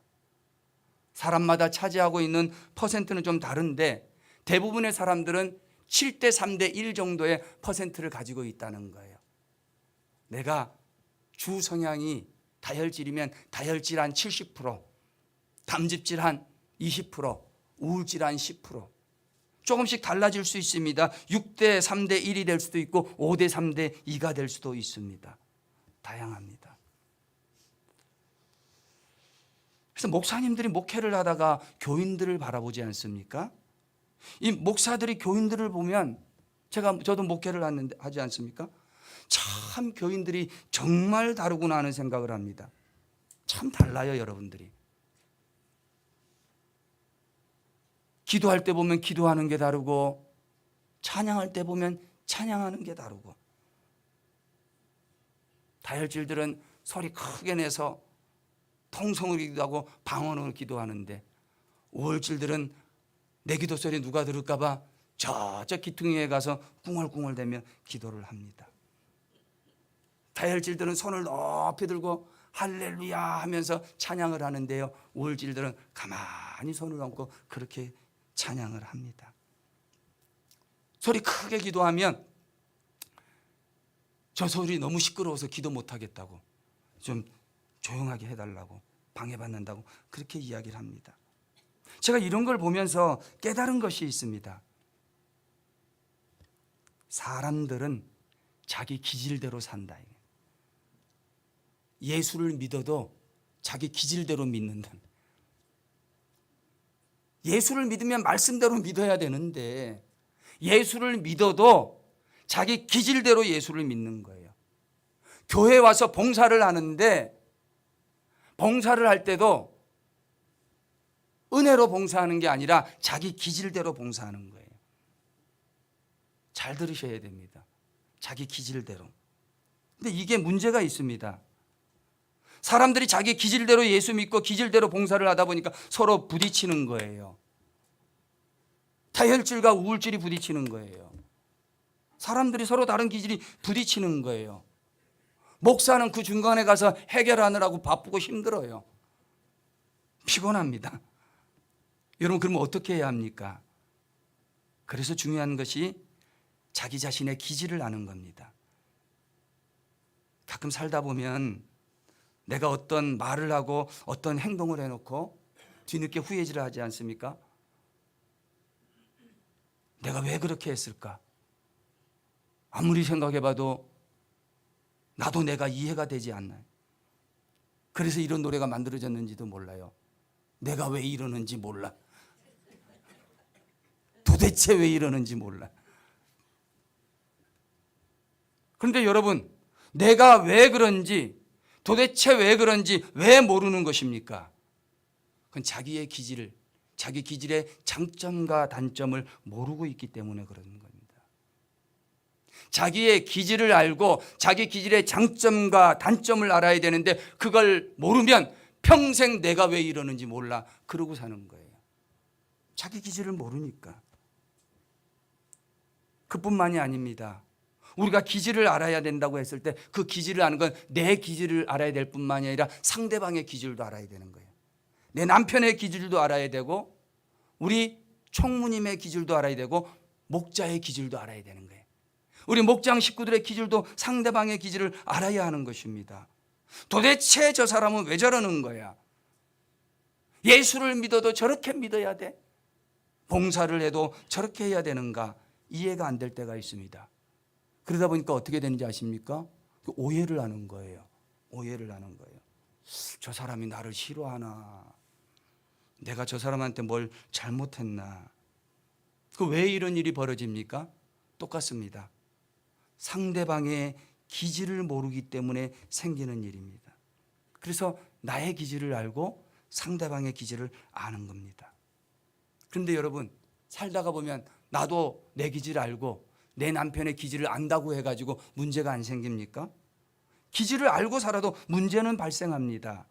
사람마다 차지하고 있는 퍼센트는 좀 다른데 대부분의 사람들은 7대 3대 1 정도의 퍼센트를 가지고 있다는 거예요. 내가 주 성향이 다혈질이면 다혈질 한 70%, 담즙질 한 20%, 우울질 한 10%. 조금씩 달라질 수 있습니다. 6대 3대 1이 될 수도 있고 5대 3대 2가 될 수도 있습니다. 다양합니다. 그래서 목사님들이 목회를 하다가 교인들을 바라보지 않습니까? 이 목사들이 교인들을 보면 저도 목회를 하지 않습니까? 참 교인들이 정말 다르구나 하는 생각을 합니다. 참 달라요, 여러분들이. 기도할 때 보면 기도하는 게 다르고, 찬양할 때 보면 찬양하는 게 다르고, 다혈질들은 소리 크게 내서 통성으로 기도하고 방언으로 기도하는데, 우울질들은 내 기도 소리 누가 들을까 봐 저쪽 기퉁이에 가서 꿍얼꿍얼대며 기도를 합니다. 다혈질들은 손을 높이 들고 할렐루야 하면서 찬양을 하는데요, 우울질들은 가만히 손을 얹고 그렇게 찬양을 합니다. 소리 크게 기도하면 저 소리 너무 시끄러워서 기도 못하겠다고, 좀 조용하게 해달라고, 방해받는다고 그렇게 이야기를 합니다. 제가 이런 걸 보면서 깨달은 것이 있습니다. 사람들은 자기 기질대로 산다. 예수를 믿어도 자기 기질대로 믿는다. 예수를 믿으면 말씀대로 믿어야 되는데 예수를 믿어도 자기 기질대로 예수를 믿는 거예요. 교회 와서 봉사를 하는데 봉사를 할 때도 은혜로 봉사하는 게 아니라 자기 기질대로 봉사하는 거예요. 잘 들으셔야 됩니다. 자기 기질대로. 근데 이게 문제가 있습니다. 사람들이 자기 기질대로 예수 믿고 기질대로 봉사를 하다 보니까 서로 부딪히는 거예요. 다혈질과 우울질이 부딪히는 거예요. 사람들이 서로 다른 기질이 부딪히는 거예요. 목사는 그 중간에 가서 해결하느라고 바쁘고 힘들어요. 피곤합니다. 여러분, 그러면 어떻게 해야 합니까? 그래서 중요한 것이 자기 자신의 기질을 아는 겁니다. 가끔 살다 보면 내가 어떤 말을 하고 어떤 행동을 해놓고 뒤늦게 후회질을 하지 않습니까? 내가 왜 그렇게 했을까? 아무리 생각해봐도 나도 내가 이해가 되지 않나요? 그래서 이런 노래가 만들어졌는지도 몰라요. 내가 왜 이러는지 몰라. 도대체 왜 이러는지 몰라. 그런데 여러분, 내가 왜 그런지, 도대체 왜 그런지 왜 모르는 것입니까? 그건 자기의 기질을, 자기 기질의 장점과 단점을 모르고 있기 때문에 그러는 겁니다. 자기의 기질을 알고 자기 기질의 장점과 단점을 알아야 되는데 그걸 모르면 평생 내가 왜 이러는지 몰라 그러고 사는 거예요. 자기 기질을 모르니까. 그뿐만이 아닙니다. 우리가 기질을 알아야 된다고 했을 때 그 기질을 아는 건 내 기질을 알아야 될 뿐만이 아니라 상대방의 기질도 알아야 되는 거예요. 내 남편의 기질도 알아야 되고 우리 총무님의 기질도 알아야 되고 목자의 기질도 알아야 되는 거예요. 우리 목장 식구들의 기질도 상대방의 기질을 알아야 하는 것입니다. 도대체 저 사람은 왜 저러는 거야? 예수를 믿어도 저렇게 믿어야 돼? 봉사를 해도 저렇게 해야 되는가? 이해가 안 될 때가 있습니다. 그러다 보니까 어떻게 되는지 아십니까? 오해를 하는 거예요. 오해를 하는 거예요. 저 사람이 나를 싫어하나? 내가 저 사람한테 뭘 잘못했나? 왜 이런 일이 벌어집니까? 똑같습니다. 상대방의 기질을 모르기 때문에 생기는 일입니다. 그래서 나의 기질을 알고 상대방의 기질을 아는 겁니다. 그런데 여러분, 살다가 보면 나도 내 기질을 알고 내 남편의 기질을 안다고 해가지고 문제가 안 생깁니까? 기질을 알고 살아도 문제는 발생합니다.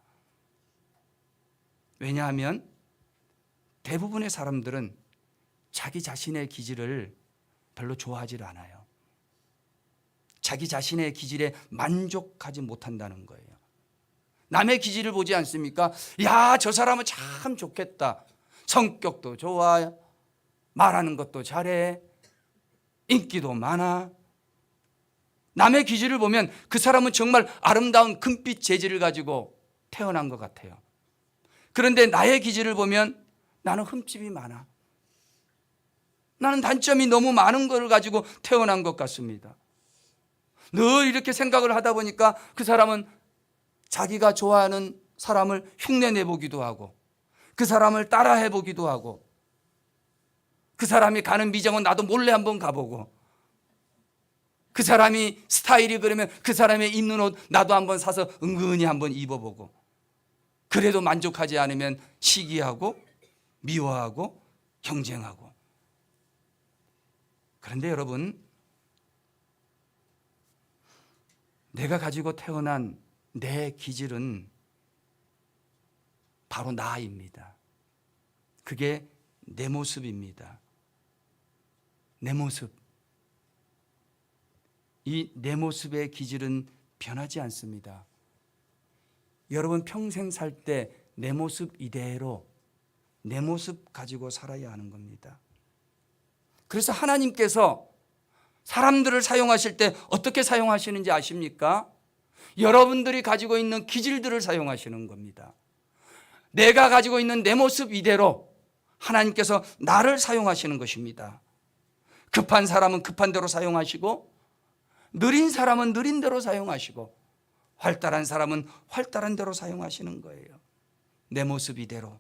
왜냐하면 대부분의 사람들은 자기 자신의 기질을 별로 좋아하지 않아요. 자기 자신의 기질에 만족하지 못한다는 거예요. 남의 기질을 보지 않습니까? 야, 저 사람은 참 좋겠다. 성격도 좋아, 말하는 것도 잘해, 인기도 많아. 남의 기질을 보면 그 사람은 정말 아름다운 금빛 재질을 가지고 태어난 것 같아요. 그런데 나의 기질을 보면 나는 흠집이 많아. 나는 단점이 너무 많은 걸 가지고 태어난 것 같습니다. 늘 이렇게 생각을 하다 보니까 그 사람은 자기가 좋아하는 사람을 흉내내 보기도 하고, 그 사람을 따라해 보기도 하고, 그 사람이 가는 미장원 나도 몰래 한번 가보고, 그 사람이 스타일이 그러면 그 사람이 입는 옷 나도 한번 사서 은근히 한번 입어보고, 그래도 만족하지 않으면 시기하고 미워하고 경쟁하고. 그런데 여러분, 내가 가지고 태어난 내 기질은 바로 나입니다. 그게 내 모습입니다. 내 모습. 이 내 모습의 기질은 변하지 않습니다. 여러분 평생 살 때 내 모습 이대로 내 모습 가지고 살아야 하는 겁니다. 그래서 하나님께서 사람들을 사용하실 때 어떻게 사용하시는지 아십니까? 여러분들이 가지고 있는 기질들을 사용하시는 겁니다. 내가 가지고 있는 내 모습 이대로 하나님께서 나를 사용하시는 것입니다. 급한 사람은 급한 대로 사용하시고, 느린 사람은 느린 대로 사용하시고, 활달한 사람은 활달한 대로 사용하시는 거예요. 내 모습 이대로,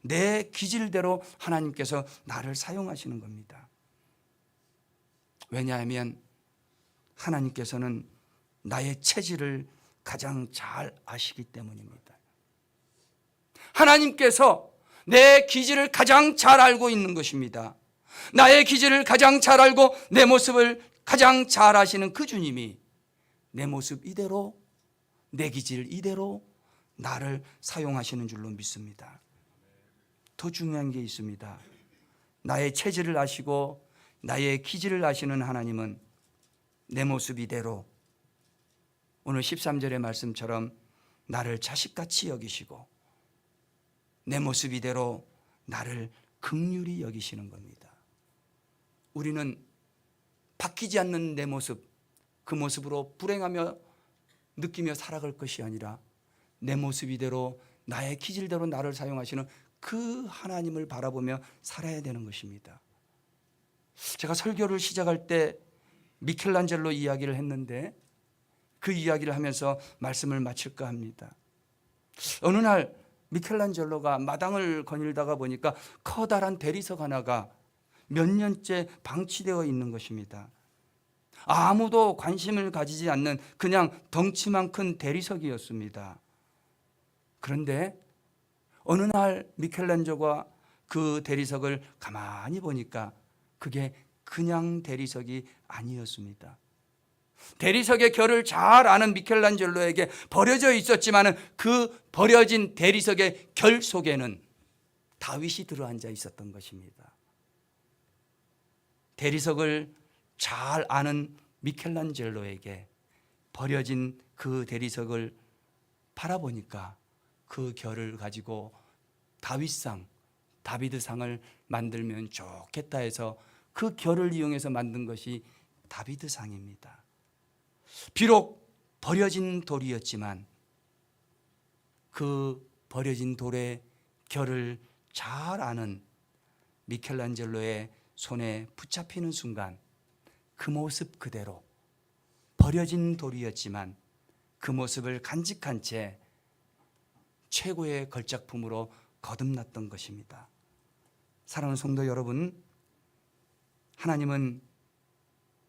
내 기질대로 하나님께서 나를 사용하시는 겁니다. 왜냐하면 하나님께서는 나의 체질을 가장 잘 아시기 때문입니다. 하나님께서 내 기질을 가장 잘 알고 있는 것입니다. 나의 기질을 가장 잘 알고 내 모습을 가장 잘 아시는 그 주님이 내 모습 이대로, 내 기질 이대로 나를 사용하시는 줄로 믿습니다. 더 중요한 게 있습니다. 나의 체질을 아시고 나의 기질을 아시는 하나님은 내 모습 이대로 오늘 13절의 말씀처럼 나를 자식같이 여기시고 내 모습 이대로 나를 긍휼히 여기시는 겁니다. 우리는 바뀌지 않는 내 모습, 그 모습으로 불행하며 느끼며 살아갈 것이 아니라 내 모습 이대로 나의 기질대로 나를 사용하시는 그 하나님을 바라보며 살아야 되는 것입니다. 제가 설교를 시작할 때 미켈란젤로 이야기를 했는데 그 이야기를 하면서 말씀을 마칠까 합니다. 어느 날 미켈란젤로가 마당을 거닐다가 보니까 커다란 대리석 하나가 몇 년째 방치되어 있는 것입니다. 아무도 관심을 가지지 않는 그냥 덩치만 큰 대리석이었습니다. 그런데 어느 날 미켈란젤로가 그 대리석을 가만히 보니까 그게 그냥 대리석이 아니었습니다. 대리석의 결을 잘 아는 미켈란젤로에게 버려져 있었지만 그 버려진 대리석의 결 속에는 다윗이 들어앉아 있었던 것입니다. 대리석을 잘 아는 미켈란젤로에게 버려진 그 대리석을 바라보니까 그 결을 가지고 다윗상, 다비드상을 만들면 좋겠다 해서 그 결을 이용해서 만든 것이 다비드상입니다. 비록 버려진 돌이었지만 그 버려진 돌의 결을 잘 아는 미켈란젤로의 손에 붙잡히는 순간 그 모습 그대로 버려진 돌이었지만 그 모습을 간직한 채 최고의 걸작품으로 거듭났던 것입니다. 사랑하는 성도 여러분, 하나님은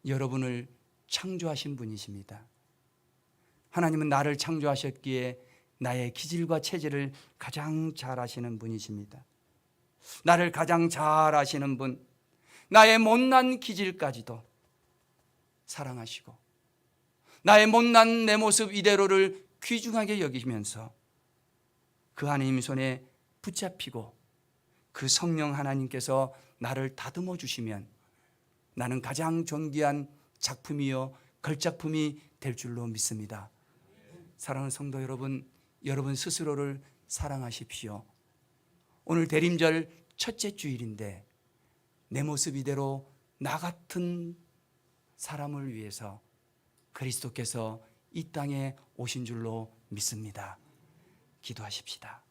여러분을 창조하신 분이십니다. 하나님은 나를 창조하셨기에 나의 기질과 체질을 가장 잘 아시는 분이십니다. 나를 가장 잘 아시는 분, 나의 못난 기질까지도 사랑하시고 나의 못난 내 모습 이대로를 귀중하게 여기면서 그 하나님 손에 붙잡히고 그 성령 하나님께서 나를 다듬어 주시면 나는 가장 존귀한 작품이요 걸작품이 될 줄로 믿습니다. 사랑하는 성도 여러분, 여러분 스스로를 사랑하십시오. 오늘 대림절 첫째 주일인데 내 모습 이대로 나 같은 사람을 위해서 그리스도께서 이 땅에 오신 줄로 믿습니다. 기도하십시다.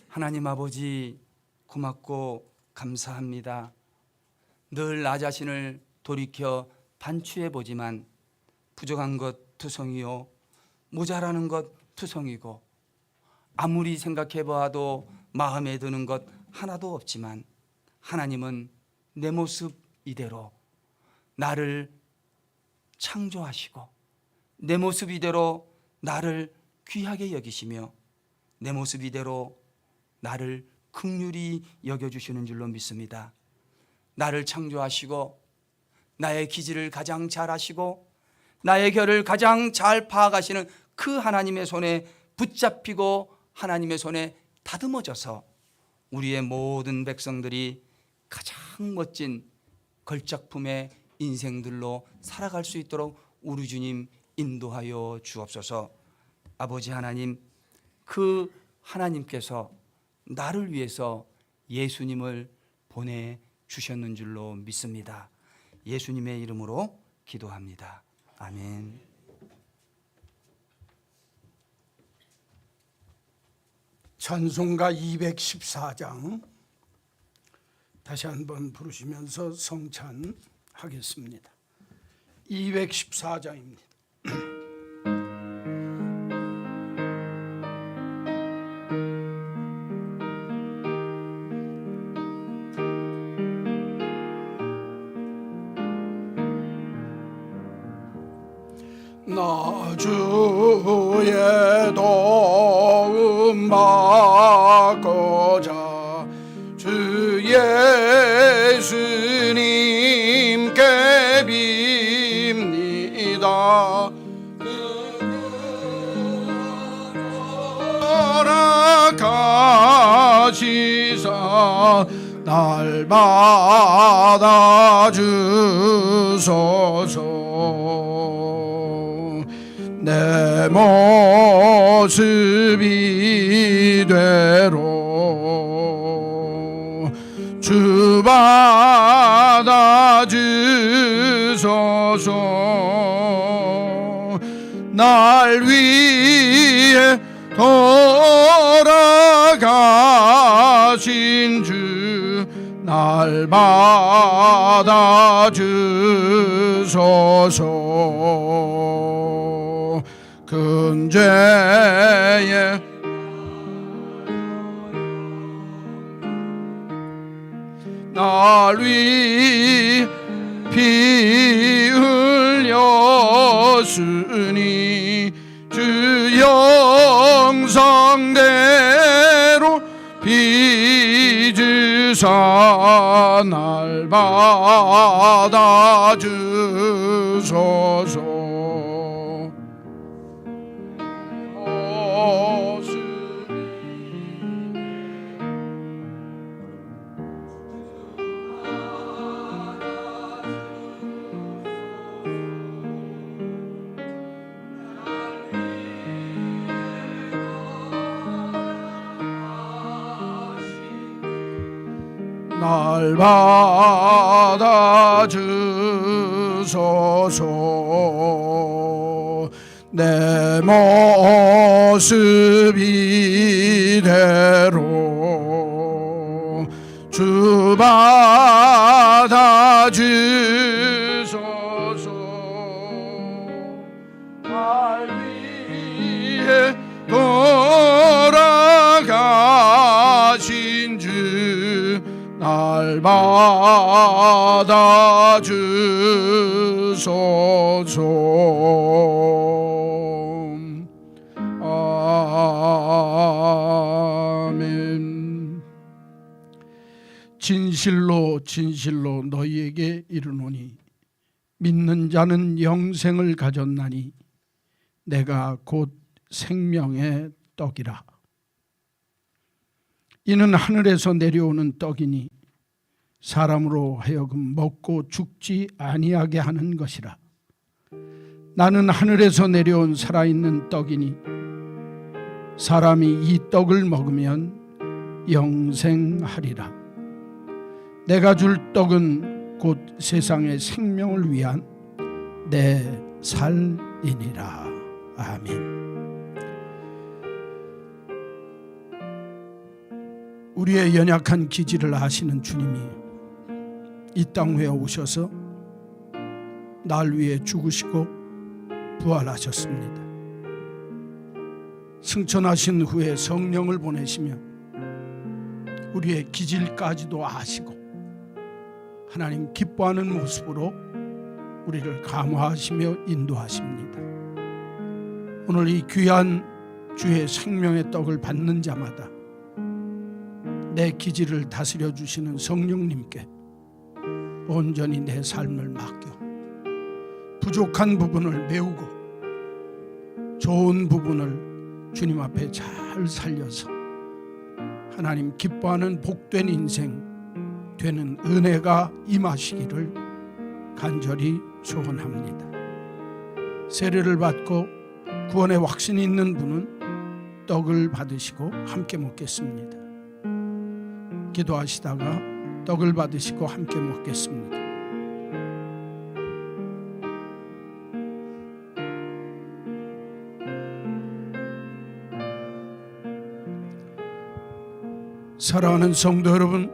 하나님 아버지, 고맙고 감사합니다. 늘 나 자신을 돌이켜 반추해 보지만 부족한 것 투성이요 모자라는 것 투성이고 아무리 생각해 봐도 마음에 드는 것 하나도 없지만 하나님은 내 모습 이대로 나를 창조하시고 내 모습 이대로 나를 귀하게 여기시며 내 모습 이대로 나를 긍휼히 여겨주시는 줄로 믿습니다. 나를 창조하시고 나의 기질을 가장 잘 아시고 나의 결을 가장 잘 파악하시는 그 하나님의 손에 붙잡히고 하나님의 손에 다듬어져서 우리의 모든 백성들이 가장 멋진 걸작품의 인생들로 살아갈 수 있도록 우리 주님 인도하여 주옵소서. 아버지 하나님, 그 하나님께서 나를 위해서 예수님을 보내주셨는 줄로 믿습니다. 예수님의 이름으로 기도합니다. 아멘. 찬송가 214장 다시 한번 부르시면서 성찬하겠습니다. 214장입니다. 나 주의 도움 받고자 주 예수님께 빕니다. 허락하시사 날 받아주소서. 내 모습 이대로 주 받아주소서. 날 위해 돌아가신 주 날 받아주소서. 큰 죄에 날 위해 피 흘렸으니 주 영성대로 빚으사 날 받아주소서. 날 받아주소서. 주소서. 내 모습 이대로 주 받아주소서. 날 위해 돌아가신 주 날 받아주소서. 아멘. 진실로 진실로 너희에게 이르노니 믿는 자는 영생을 가졌나니 내가 곧 생명의 떡이라. 이는 하늘에서 내려오는 떡이니 사람으로 하여금 먹고 죽지 아니하게 하는 것이라. 나는 하늘에서 내려온 살아있는 떡이니 사람이 이 떡을 먹으면 영생하리라. 내가 줄 떡은 곧 세상의 생명을 위한 내 살이니라. 아멘. 우리의 연약한 기질을 아시는 주님이 이 땅 위에 오셔서 날 위해 죽으시고 부활하셨습니다. 승천하신 후에 성령을 보내시며 우리의 기질까지도 아시고 하나님 기뻐하는 모습으로 우리를 감화하시며 인도하십니다. 오늘 이 귀한 주의 생명의 떡을 받는 자마다 내 기질을 다스려 주시는 성령님께 온전히 내 삶을 맡겨 부족한 부분을 메우고 좋은 부분을 주님 앞에 잘 살려서 하나님 기뻐하는 복된 인생 되는 은혜가 임하시기를 간절히 소원합니다. 세례를 받고 구원의 확신이 있는 분은 떡을 받으시고 함께 먹겠습니다. 기도하시다가 떡을 받으시고 함께 먹겠습니다. 사랑하는 성도 여러분,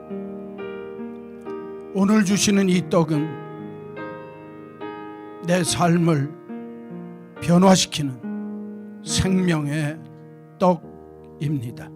오늘 주시는 이 떡은 내 삶을 변화시키는 생명의 떡입니다.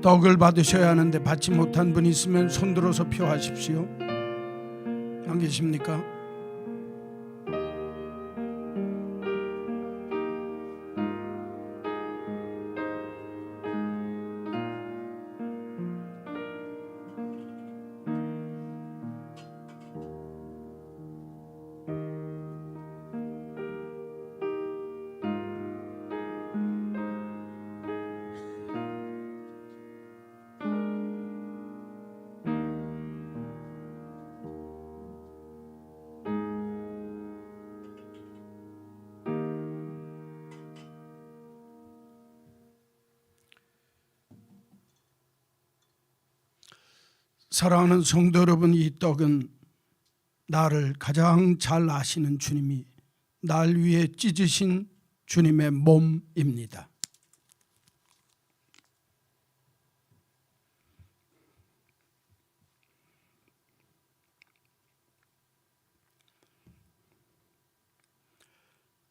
떡을 받으셔야 하는데 받지 못한 분 있으면 손들어서 표하십시오. 안 계십니까? 사랑하는 성도 여러분, 이 떡은 나를 가장 잘 아시는 주님이 날 위해 찢으신 주님의 몸입니다.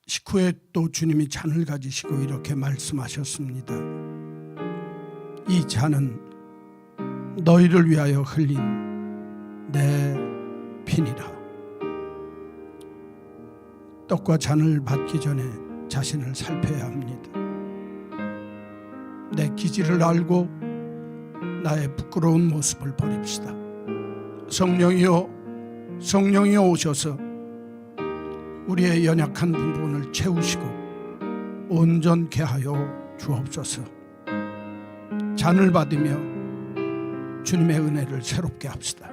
식후에 또 주님이 잔을 가지시고 이렇게 말씀하셨습니다. 이 잔은 너희를 위하여 흘린 내 피니라. 떡과 잔을 받기 전에 자신을 살펴야 합니다. 내 기질을 알고 나의 부끄러운 모습을 버립시다. 성령이여 오셔서 우리의 연약한 부분을 채우시고 온전케 하여 주옵소서. 잔을 받으며 주님의 은혜를 새롭게 합시다.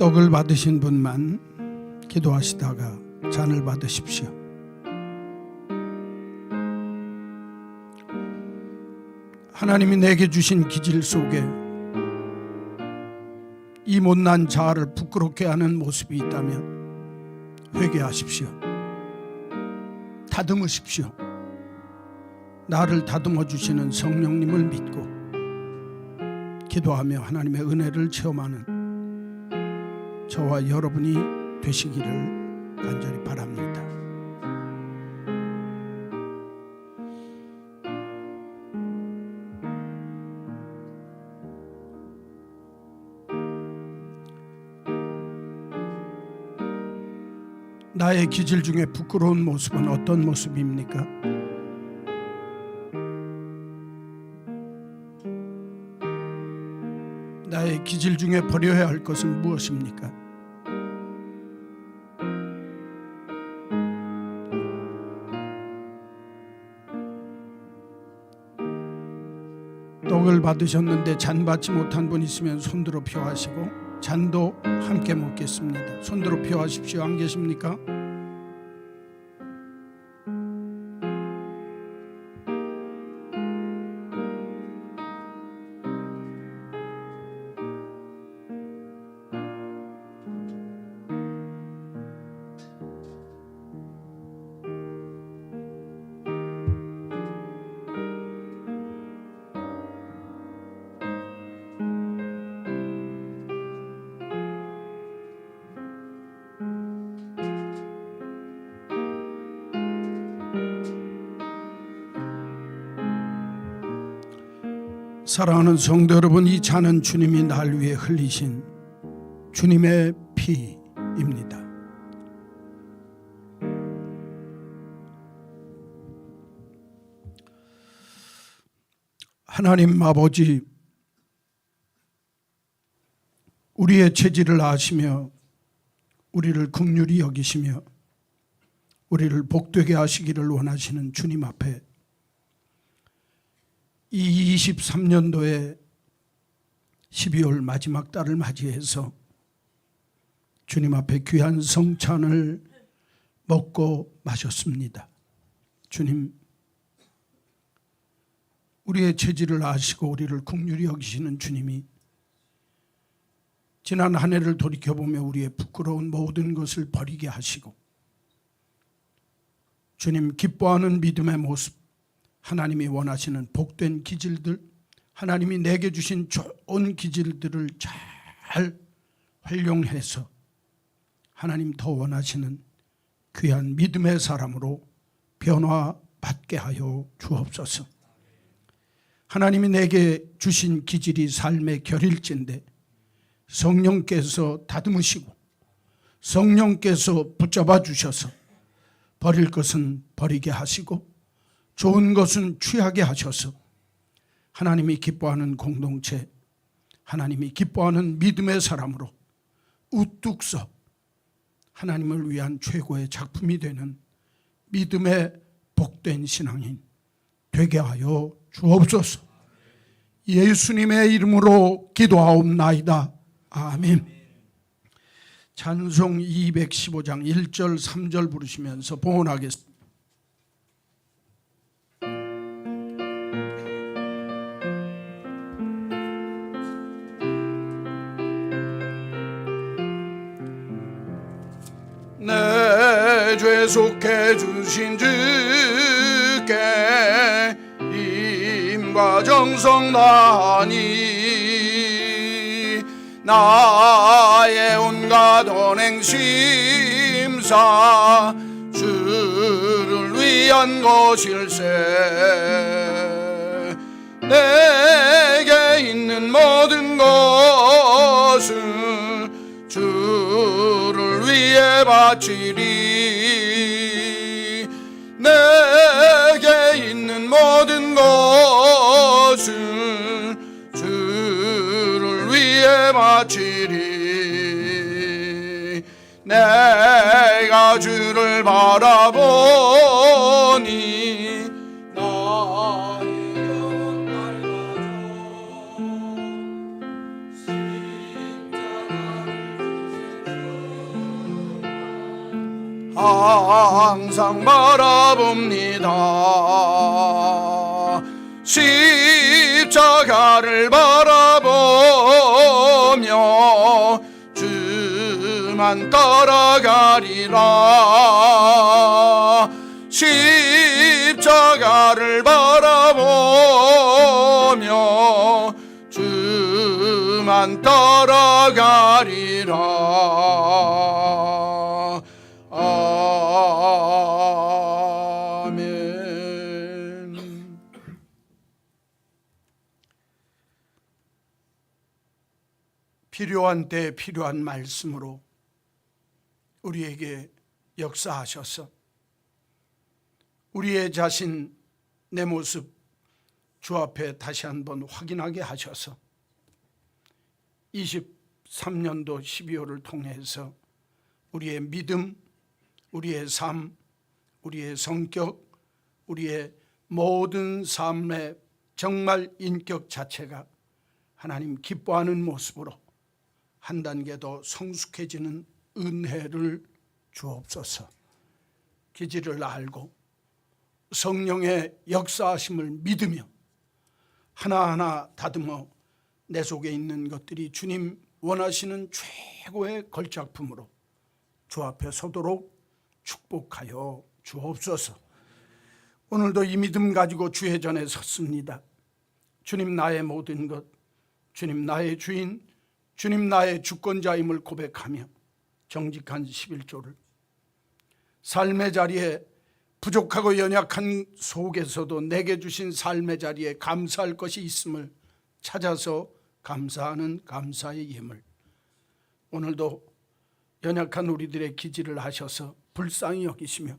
떡을 받으신 분만 기도하시다가 잔을 받으십시오. 하나님이 내게 주신 기질 속에 이 못난 자아를 부끄럽게 하는 모습이 있다면 회개하십시오. 다듬으십시오. 나를 다듬어 주시는 성령님을 믿고 기도하며 하나님의 은혜를 체험하는 저와 여러분이 되시기를 간절히 바랍니다. 나의 기질 중에 부끄러운 모습은 어떤 모습입니까? 나의 기질 중에 버려야 할 것은 무엇입니까? 떡을 받으셨는데 잔 받지 못한 분 있으면 손들어 표하시고 잔도 함께 먹겠습니다. 손들어 표하십시오. 안 계십니까? 사랑하는 성도 여러분, 이 잔은 주님이 날 위해 흘리신 주님의 피입니다. 하나님 아버지, 우리의 체질을 아시며 우리를 긍휼히 여기시며 우리를 복되게 하시기를 원하시는 주님 앞에 이 23년도에 12월 마지막 달을 맞이해서 주님 앞에 귀한 성찬을 먹고 마셨습니다. 주님, 우리의 체질을 아시고 우리를 긍휼히 여기시는 주님이 지난 한 해를 돌이켜보며 우리의 부끄러운 모든 것을 버리게 하시고 주님 기뻐하는 믿음의 모습, 하나님이 원하시는 복된 기질들, 하나님이 내게 주신 좋은 기질들을 잘 활용해서 하나님 더 원하시는 귀한 믿음의 사람으로 변화받게 하여 주옵소서. 하나님이 내게 주신 기질이 삶의 결일지인데 성령께서 다듬으시고 성령께서 붙잡아 주셔서 버릴 것은 버리게 하시고 좋은 것은 취하게 하셔서 하나님이 기뻐하는 공동체, 하나님이 기뻐하는 믿음의 사람으로 우뚝 서 하나님을 위한 최고의 작품이 되는 믿음의 복된 신앙인 되게 하여 주옵소서. 예수님의 이름으로 기도하옵나이다. 아멘. 찬송 215장 1절 3절 부르시면서 봉헌하겠습니다. 내 죄 속해 주신 주께 힘과 정성 다하니 나의 온갖 언행 심사 주를 위하여 귀한 것일세. 내게 있는 모든 것은 주를 위해 바치리. 내게 있는 모든 것은 주를 위해 바치리. 내가 주를 바라보니 나의 영혼 밝아져 항상 바라봅니다. 십자가를 바라보며 주만 따라가리라. 십자가를 바라보며 주만 따라가리라. 아멘. 필요한 때 필요한 말씀으로 우리에게 역사하셔서 우리의 자신, 내 모습 주 앞에 다시 한번 확인하게 하셔서 23년도 12월을 통해서 우리의 믿음, 우리의 삶, 우리의 성격, 우리의 모든 삶의 정말 인격 자체가 하나님 기뻐하는 모습으로 한 단계 더 성숙해지는 은혜를 주옵소서. 기질을 알고 성령의 역사하심을 믿으며 하나하나 다듬어 내 속에 있는 것들이 주님 원하시는 최고의 걸작품으로 주 앞에 서도록 축복하여 주옵소서. 오늘도 이 믿음 가지고 주의 전에 섰습니다. 주님 나의 모든 것, 주님 나의 주인, 주님 나의 주권자임을 고백하며 정직한 11조를 삶의 자리에 부족하고 연약한 속에서도 내게 주신 삶의 자리에 감사할 것이 있음을 찾아서 감사하는 감사의 예물, 오늘도 연약한 우리들의 기질을 하셔서 불쌍히 여기시며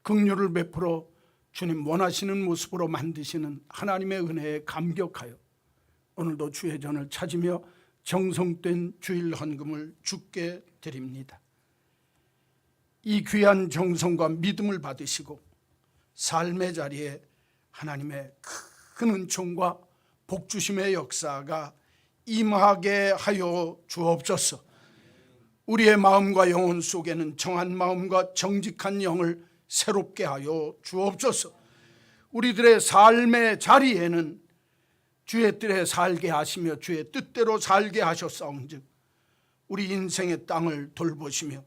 긍휼을 베풀어 주님 원하시는 모습으로 만드시는 하나님의 은혜에 감격하여 오늘도 주의 전을 찾으며 정성된 주일 헌금을 주께 드립니다. 이 귀한 정성과 믿음을 받으시고 삶의 자리에 하나님의 큰 은총과 복주심의 역사가 임하게 하여 주옵소서. 우리의 마음과 영혼 속에는 정한 마음과 정직한 영을 새롭게 하여 주옵소서. 우리들의 삶의 자리에는 주의 뜻에 살게 하시며 주의 뜻대로 살게 하셨사온즉 우리 인생의 땅을 돌보시며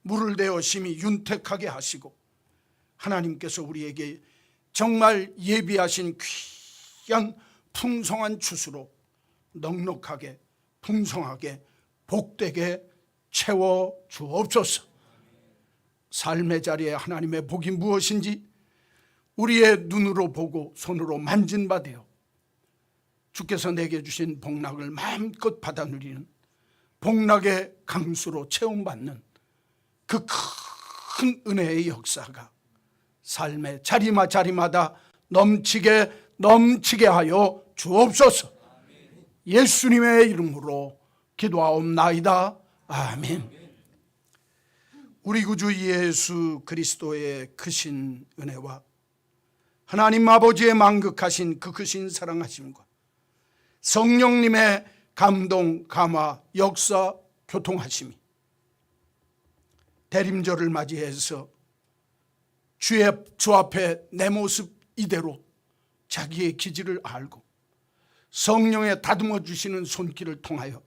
물을 대어 심히 윤택하게 하시고 하나님께서 우리에게 정말 예비하신 귀한 풍성한 추수로 넉넉하게 풍성하게 복되게 채워 주옵소서. 삶의 자리에 하나님의 복이 무엇인지 우리의 눈으로 보고 손으로 만진 바 되어 주께서 내게 주신 복락을 마음껏 받아 누리는 복락의 강수로 채움받는 그 큰 은혜의 역사가 삶의 자리마다 넘치게 하여 주옵소서. 예수님의 이름으로 기도하옵나이다. 아멘. 우리 구주 예수 그리스도의 크신 은혜와 하나님 아버지의 만극하신 그 크신 사랑하심과 성령님의 감동, 감화, 역사, 교통하심이 대림절을 맞이해서 주 앞에 내 모습 이대로 자기의 기질을 알고 성령의 다듬어 주시는 손길을 통하여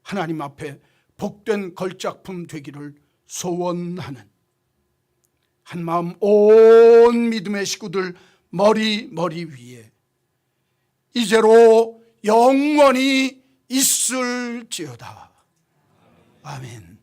하나님 앞에 복된 걸작품 되기를 소원하는 한마음 온 믿음의 식구들 머리 위에 이제로 영원히 있을지어다. 아멘.